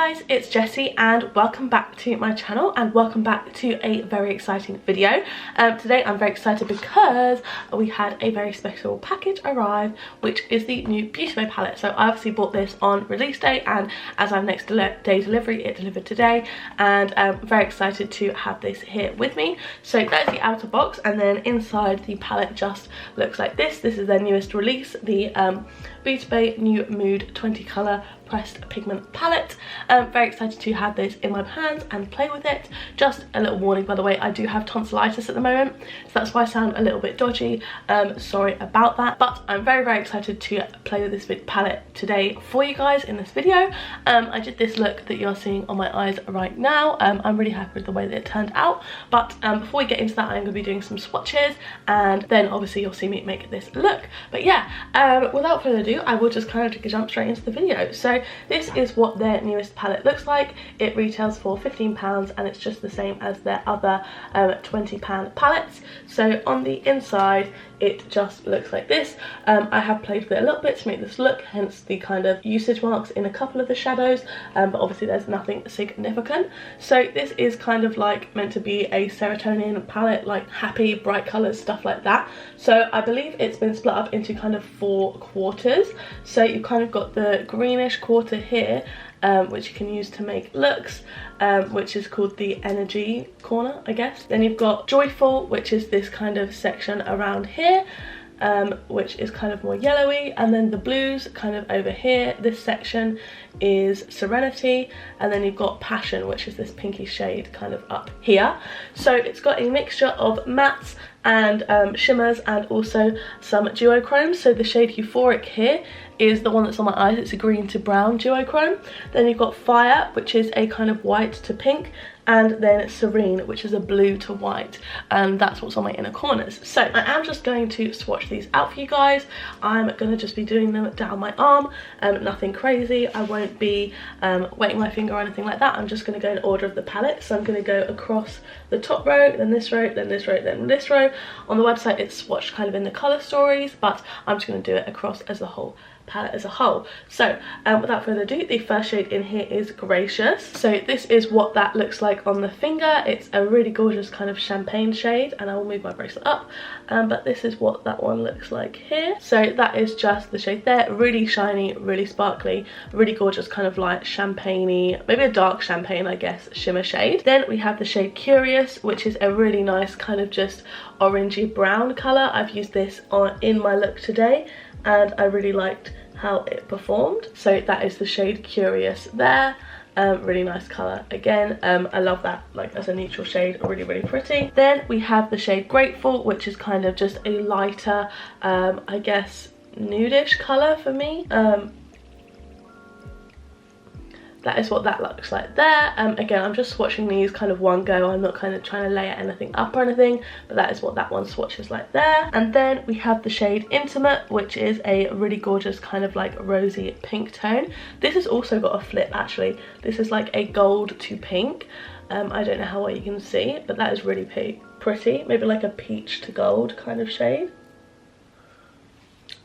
guys, it's Jessie and welcome back to my channel and welcome back to a very exciting video. Today I'm very excited because we had a very special package arrive, which is the new Beauty Bay palette. So I obviously bought this on release day, and as our next day delivery, it delivered today, and I'm very excited to have this here with me. So that's the outer box, and then inside the palette just looks like this. This is their newest release, the Beauty Bay New Mood 20 colour pressed pigment palette. Very excited to have this in my hands and play with it. Just a little warning, by the way, I do have tonsillitis at the moment, so that's why I sound a little bit dodgy. Sorry about that, but I'm very excited to play with this palette today for you guys in this video. I did this look that you're seeing on my eyes right now. I'm really happy with the way that it turned out, but before we get into that, I'm going to be doing some swatches, and then obviously you'll see me make this look. But yeah, without further ado, I will just kind of jump straight into the video. So this is what their newest palette looks like. It retails for £15 and it's just the same as their other £20 palettes. So on the inside it just looks like this. I have played with it a little bit to make this look, hence the kind of usage marks in a couple of the shadows, but obviously there's nothing significant. So this is kind of like meant to be a serotonin palette, like happy bright colours, stuff like that. So I believe it's been split up into kind of 4 quarters. So you've kind of got the greenish quarter here, which you can use to make looks, which is called the energy corner, I guess. Then you've got joyful, which is this kind of section around here, which is kind of more yellowy, and then the blues kind of over here. This section is serenity, and then you've got passion, which is this pinky shade kind of up here. So it's got a mixture of mattes and shimmers and also some duochromes. So the shade Euphoric here is the one that's on my eyes. It's a green to brown duochrome. Then you've got Fire, which is a kind of white to pink, and then Serene, which is a blue to white, and that's what's on my inner corners. So I am just going to swatch these out for you guys. I'm going to just be doing them down my arm, nothing crazy. I won't be wetting my finger or anything like that. I'm just going to go in order of the palette. So I'm going to go across the top row, then this row, then this row, then this row. On the website it's swatched kind of in the colour stories, but I'm just going to do it across as a whole palette as a whole. So without further ado, the first shade in here is Gracious. So this is what that looks like on the finger. It's a really gorgeous kind of champagne shade, and I will move my bracelet up, but this is what that one looks like here. So that is just the shade there. Really shiny, really sparkly, really gorgeous kind of light champagne-y, maybe a dark champagne, I guess, shimmer shade. Then we have the shade Curious, which is a really nice kind of just orangey brown colour. I've used this in my look today, and I really liked how it performed. So that is the shade Curious there. Really nice colour again. I love that like as a neutral shade, really pretty. Then we have the shade Grateful, which is kind of just a lighter, I guess, nudish colour for me. That is what that looks like there. Again, I'm just swatching these kind of one go. I'm not kind of trying to layer anything up or anything, but that is what that one swatches like there. And then we have the shade Intimate, which is a really gorgeous kind of like rosy pink tone. This has also got a flip actually. This is like a gold to pink. I don't know how well you can see, but that is really pretty. Maybe like a peach to gold kind of shade.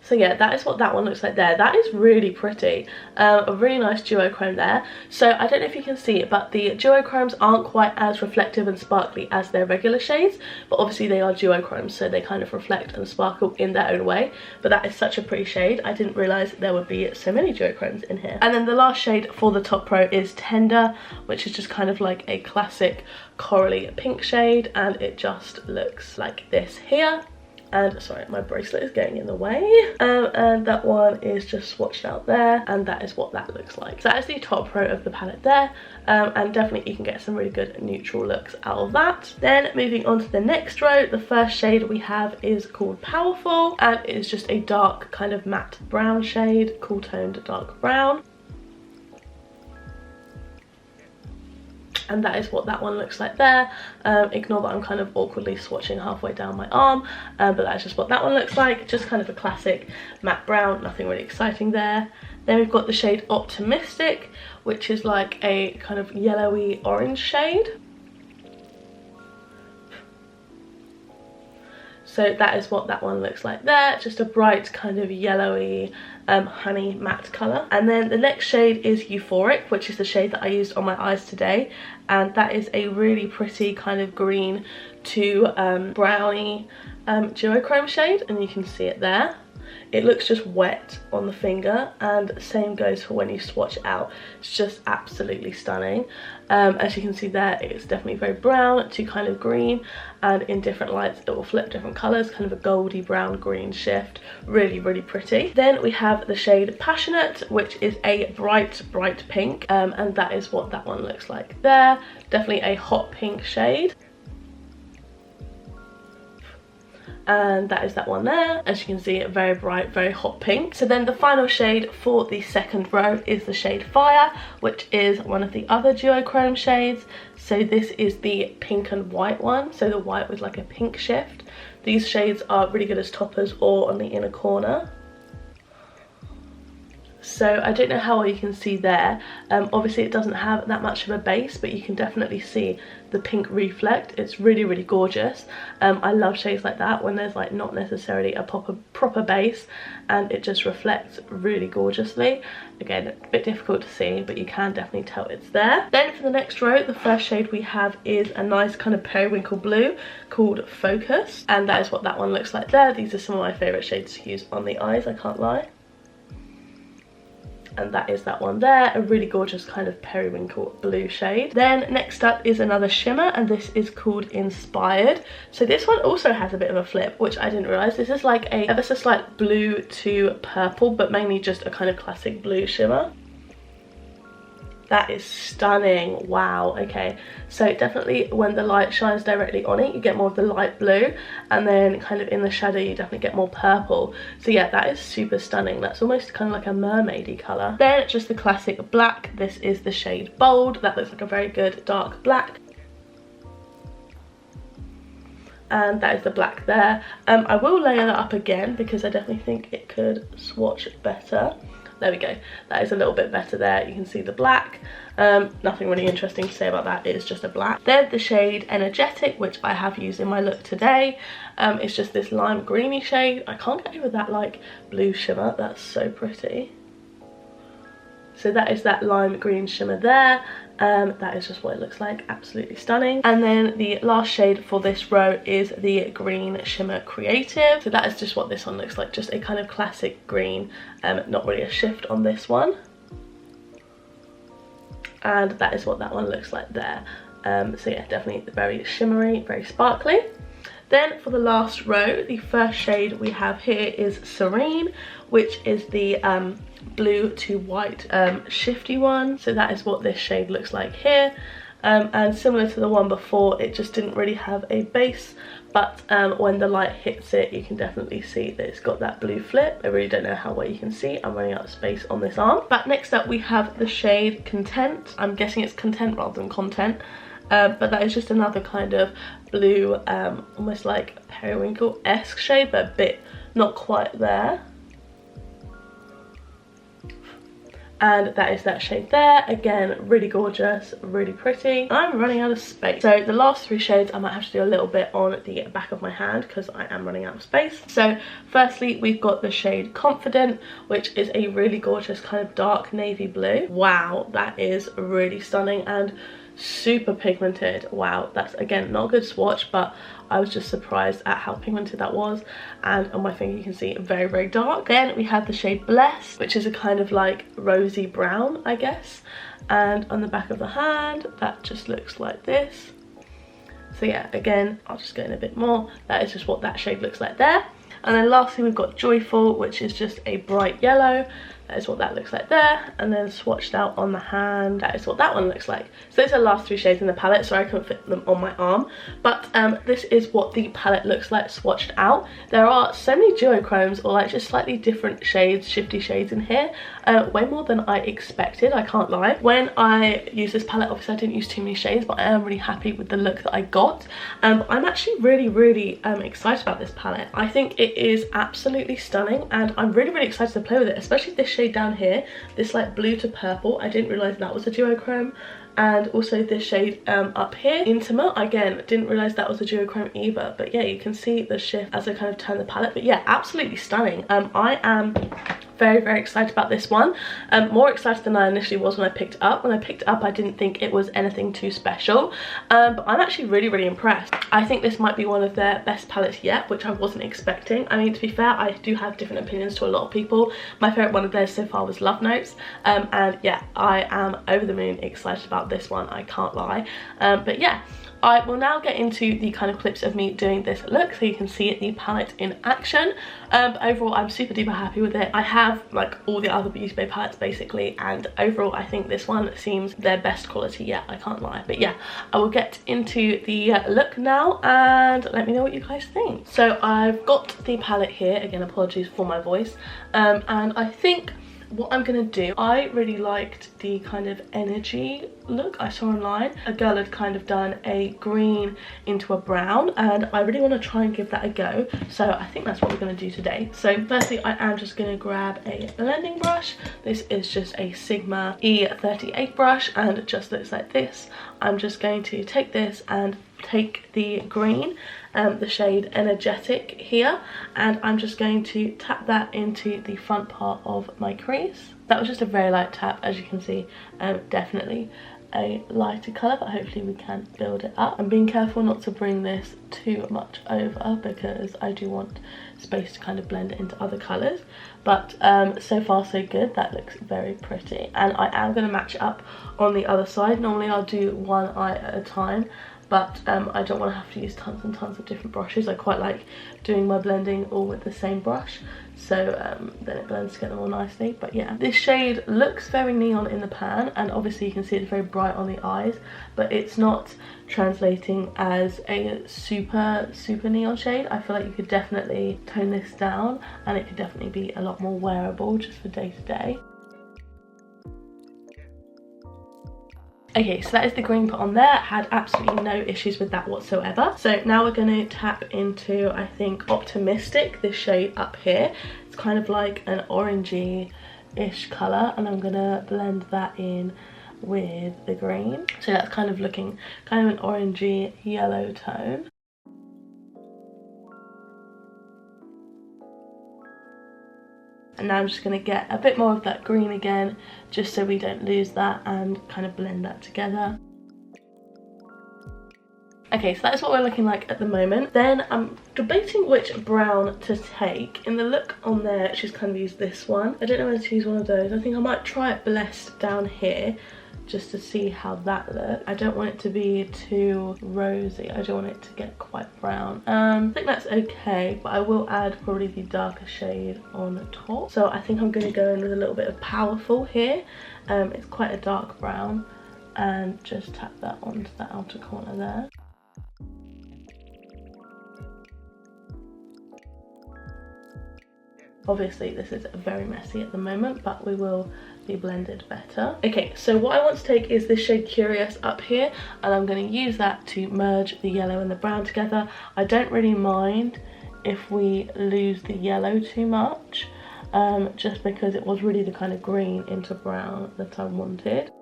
So yeah, that is what that one looks like there. That is really pretty. A really nice duochrome there. So I don't know if you can see it, but the duochromes aren't quite as reflective and sparkly as their regular shades, but obviously they are duochromes, so they kind of reflect and sparkle in their own way. But that is such a pretty shade. I didn't realise there would be so many duochromes in here. And then the last shade for the top row is Tender, which is just kind of like a classic corally pink shade, and it just looks like this here. And sorry, my bracelet is getting in the way. And that one is just swatched out there, and that is what that looks like. So that is the top row of the palette there, and definitely you can get some really good neutral looks out of that. Then moving on to the next row, the first shade we have is called Powerful, and it is just a dark kind of matte brown shade, cool toned dark brown. And that is what that one looks like there. Ignore that I'm kind of awkwardly swatching halfway down my arm, but that's just what that one looks like. Just kind of a classic matte brown, nothing really exciting there. Then we've got the shade Optimistic, which is like a kind of yellowy orange shade. So that is what that one looks like there, just a bright kind of yellowy honey matte colour. And then the next shade is Euphoric, which is the shade that I used on my eyes today, and that is a really pretty kind of green to browny duochrome shade, and you can see it there. It looks just wet on the finger, and same goes for when you swatch it out. It's just absolutely stunning. As you can see there, it's definitely very brown to kind of green, and in different lights it will flip different colours, kind of a goldy brown green shift. Really, really pretty. Then we have the shade Passionate, which is a bright pink, and that is what that one looks like there. Definitely a hot pink shade. And that is that one there. As you can see, very bright, very hot pink. So then the final shade for the second row is the shade Fire, which is one of the other duochrome shades. So this is the pink and white one, so the white with like a pink shift. These shades are really good as toppers or on the inner corner. So I don't know how well you can see there. Obviously it doesn't have that much of a base, but you can definitely see the pink reflect. It's really, really gorgeous. I love shades like that when there's like not necessarily a proper base and it just reflects really gorgeously. Again, a bit difficult to see, but you can definitely tell it's there. Then for the next row, the first shade we have is a nice kind of periwinkle blue called Focus, and that is what that one looks like there. These are some of my favourite shades to use on the eyes, I can't lie. And that is that one there, a really gorgeous kind of periwinkle blue shade. Then next up is another shimmer, and this is called Inspired. So this one also has a bit of a flip, which I didn't realise. This is like a ever so slight blue to purple, but mainly just a kind of classic blue shimmer. That is stunning. Wow. Okay, so definitely when the light shines directly on it, you get more of the light blue, and then kind of in the shadow you definitely get more purple. So yeah, that is super stunning. That's almost kind of like a mermaidy colour. Then just the classic black. This is the shade Bold. That looks like a very good dark black. And that is the black there. I will layer that up again because I definitely think it could swatch better. There we go, that is a little bit better there. You can see the black. Nothing really interesting to say about that, it is just a black. Then the shade Energetic, which I have used in my look today. It's just this lime greeny shade. I can't get over that like blue shimmer, that's so pretty. So that is that lime green shimmer there. That is just what it looks like, absolutely stunning. And then the last shade for this row is the Green Shimmer Creative. So that is just what this one looks like, just a kind of classic green, not really a shift on this one. And that is what that one looks like there. So yeah, definitely very shimmery, very sparkly. Then for the last row, the first shade we have here is Serene, which is the blue to white shifty one. So that is what this shade looks like here. And similar to the one before, it just didn't really have a base, but when the light hits it, you can definitely see that it's got that blue flip. I really don't know how well you can see, I'm running out of space on this arm. But next up we have the shade Content. I'm guessing it's Content rather than Content. But that is just another kind of blue, almost like periwinkle-esque shade, but a bit not quite there. And that is that shade there. Again, really gorgeous, really pretty. I'm running out of space. So the last three shades I might have to do a little bit on the back of my hand because I am running out of space. So firstly, we've got the shade Confident, which is a really gorgeous kind of dark navy blue. Wow, that is really stunning and super pigmented. Wow, that's again not a good swatch, but I was just surprised at how pigmented that was. And on my finger you can see very, very dark. Then we have the shade Blessed, which is a kind of like rosy brown, I guess. And on the back of the hand, that just looks like this. So yeah, again, I'll just go in a bit more. That is just what that shade looks like there. And then lastly, we've got Joyful, which is just a bright yellow. That is what that looks like there. And then swatched out on the hand, that is what that one looks like. So those are the last three shades in the palette. Sorry I couldn't fit them on my arm. But this is what the palette looks like swatched out. There are so many duochromes, or like just slightly different shades, shifty shades in here. Way more than I expected, I can't lie. When I use this palette, obviously I didn't use too many shades, but I am really happy with the look that I got. I'm actually really excited about this palette. I think it is absolutely stunning, and I'm really excited to play with it, especially this shade shade down here, this like blue to purple, I didn't realise that was a duochrome. And also this shade up here, Intimate, again didn't realise that was a duochrome either. But yeah, you can see the shift as I kind of turn the palette. But yeah, absolutely stunning. I am very excited about this one. More excited than I initially was when I picked it up. When I picked it up, I didn't think it was anything too special, but I'm actually really impressed. I think this might be one of their best palettes yet, which I wasn't expecting. I mean, to be fair, I do have different opinions to a lot of people. My favourite one of theirs so far was Love Notes, and yeah, I am over the moon excited about this one, I can't lie. But yeah, I will now get into the kind of clips of me doing this look so you can see the palette in action. But overall, I'm super duper happy with it. I have like all the other Beauty Bay palettes basically, and overall I think this one seems their best quality yet, I can't lie. But yeah, I will get into the look now and let me know what you guys think. So I've got the palette here, again apologies for my voice, and I think what I'm gonna do, I really liked the kind of energy look I saw online. A girl had kind of done a green into a brown, and I really want to try and give that a go. So I think that's what we're going to do today. So firstly, I am just going to grab a blending brush. This is just a Sigma E38 brush and it just looks like this. I'm just going to take this and take the green, the shade Energetic here, and I'm just going to tap that into the front part of my crease. That was just a very light tap, as you can see. Definitely a lighter colour, but hopefully we can build it up. I'm being careful not to bring this too much over because I do want space to kind of blend it into other colours. But so far so good, that looks very pretty. And I am going to match it up on the other side. Normally I'll do one eye at a time, but I don't want to have to use tons and tons of different brushes. I quite like doing my blending all with the same brush, so then it blends together more nicely. But yeah, this shade looks very neon in the pan, and obviously you can see it's very bright on the eyes, but it's not translating as a super neon shade. I feel like you could definitely tone this down and it could definitely be a lot more wearable just for day to day. Okay, so that is the green put on there. Had absolutely no issues with that whatsoever. So now we're going to tap into, I think, Optimistic, this shade up here. It's kind of like an orangey-ish colour, and I'm going to blend that in with the green. So that's kind of looking kind of an orangey yellow tone. And now I'm just going to get a bit more of that green again, just so we don't lose that, and kind of blend that together. Okay, so that's what we're looking like at the moment. Then I'm debating which brown to take. In the look on there, she's kind of used this one. I don't know whether to use one of those. I think I might try it Blessed down here, just to see how that looks. I don't want it to be too rosy. I don't want it to get quite brown. I think that's okay, but I will add probably the darker shade on top. So I think I'm going to go in with a little bit of Powerful here. It's quite a dark brown, and just tap that onto the outer corner there. Obviously this is very messy at the moment, but we will be blended better. Okay, so what I want to take is this shade Curious up here, and I'm going to use that to merge the yellow and the brown together. I don't really mind if we lose the yellow too much, just because it was really the kind of green into brown that I wanted.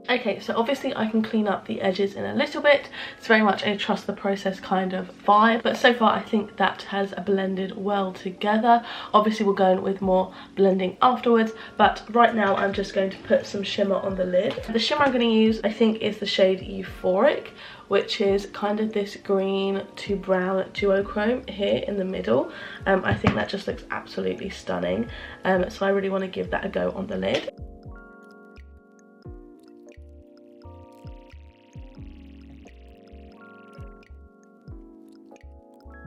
Okay, so obviously I can clean up the edges in a little bit. It's very much a trust the process kind of vibe, but so far I think that has blended well together. Obviously we'll go in with more blending afterwards, but right now I'm just going to put some shimmer on the lid. The shimmer I'm going to use, I think, is the shade Euphoric, which is kind of this green to brown duochrome here in the middle. I think that just looks absolutely stunning, so I really want to give that a go on the lid.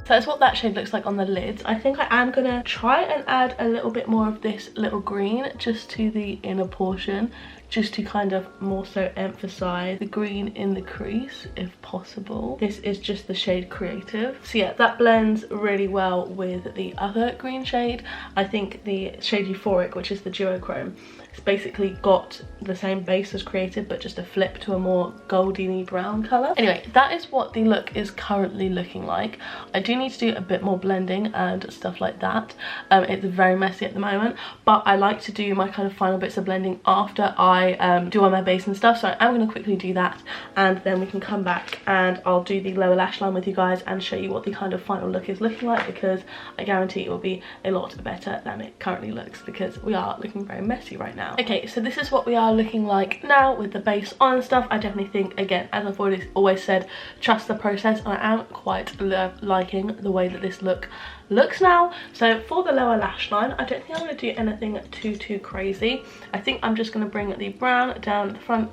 So that's what that shade looks like on the lids. I think I am gonna try and add a little bit more of this little green just to the inner portion, just to kind of more so emphasize the green in the crease if possible. This is just the shade Creative. So yeah, that blends really well with the other green shade. I think the shade Euphoric, which is the duochrome, it's basically got the same base as Creative but just a flip to a more goldy brown colour. Anyway, that is what the look is currently looking like. I do need to do a bit more blending and stuff like that. It's very messy at the moment, but I like to do my kind of final bits of blending after I do all my base and stuff, so I'm going to quickly do that and then we can come back and I'll do the lower lash line with you guys and show you what the kind of final look is looking like, because I guarantee it will be a lot better than it currently looks, because we are looking very messy right now. Okay, so this is what we are looking like now with the base on and stuff. I definitely think, again, as I've always said, trust the process. I am quite liking the way that this look looks now. So for the lower lash line, I don't think I'm going to do anything too crazy. I think I'm just going to bring the brown down the front,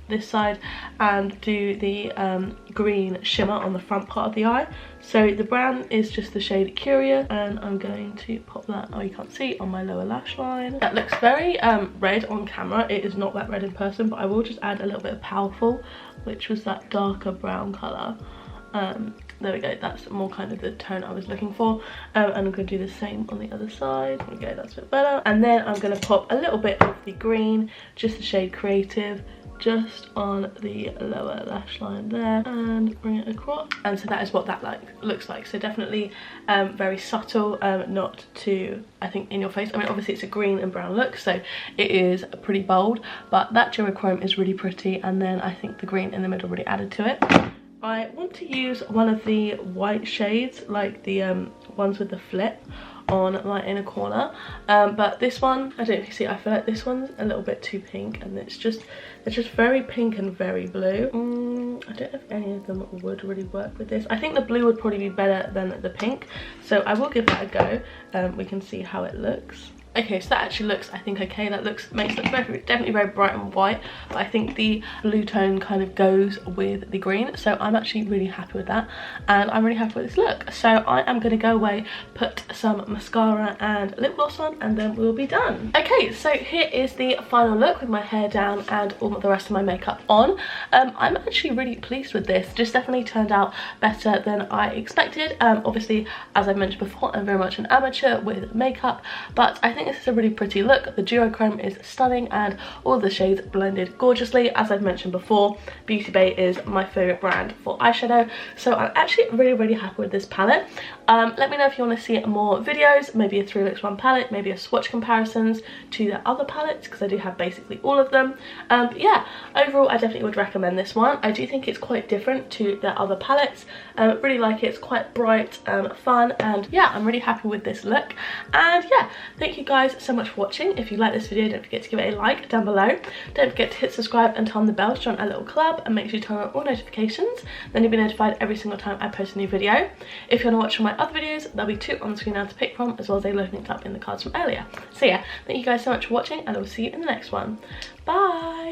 this side, and do the green shimmer on the front part of the eye. So the brown is just the shade Curious, and I'm going to pop that, oh you can't see, on my lower lash line. That looks very red on camera. It is not that red in person, but I will just add a little bit of Powerful, which was that darker brown colour. There we go, that's more kind of the tone I was looking for. And I'm going to do the same on the other side. There we go, that's a bit better. And then I'm going to pop a little bit of the green, just the shade Creative, just on the lower lash line there, and bring it across. And so that is what that looks like. So definitely very subtle, not too, I think, in your face. I mean, obviously it's a green and brown look, so it is pretty bold, but that duochrome is really pretty, and then I think the green in the middle really added to it. I want to use one of the white shades, like the ones with the flip, on my inner corner, but this one, I don't know if you see, I feel like this one's a little bit too pink, and it's just very pink and very blue. I don't know if any of them would really work with this. I think the blue would probably be better than the pink, so I will give that a go. We can see how it looks. Okay, so that actually looks, I think, okay. That makes it definitely very bright and white, but I think the blue tone kind of goes with the green, so I'm actually really happy with that, and I'm really happy with this look. So I am going to go away, put some mascara and lip gloss on, and then we'll be done. Okay, so here is the final look with my hair down and all the rest of my makeup on. I'm actually really pleased with this. Just definitely turned out better than I expected. Obviously, as I mentioned before, I'm very much an amateur with makeup, but I think this is a really pretty look. The duochrome is stunning and all the shades blended gorgeously. As I've mentioned before, beautybay is my favourite brand for eyeshadow, so I'm actually really happy with this palette. Let me know if you want to see more videos, maybe a 3 looks 1 palette, maybe a swatch comparisons to the other palettes, because I do have basically all of them. But yeah, overall I definitely would recommend this one. I do think it's quite different to the other palettes. Really like it. It's quite bright, fun, and yeah, I'm really happy with this look. And yeah, thank you guys so much for watching. If you like this video, don't forget to give it a like down below. Don't forget to hit subscribe and turn on the bell to join our little club, and make sure you turn on all notifications, then you'll be notified every single time I post a new video. If you want to watch all my other videos, there'll be 2 on the screen now to pick from, as well as a load linked up in the cards from earlier. So yeah, thank you guys so much for watching, and I will see you in the next one. Bye!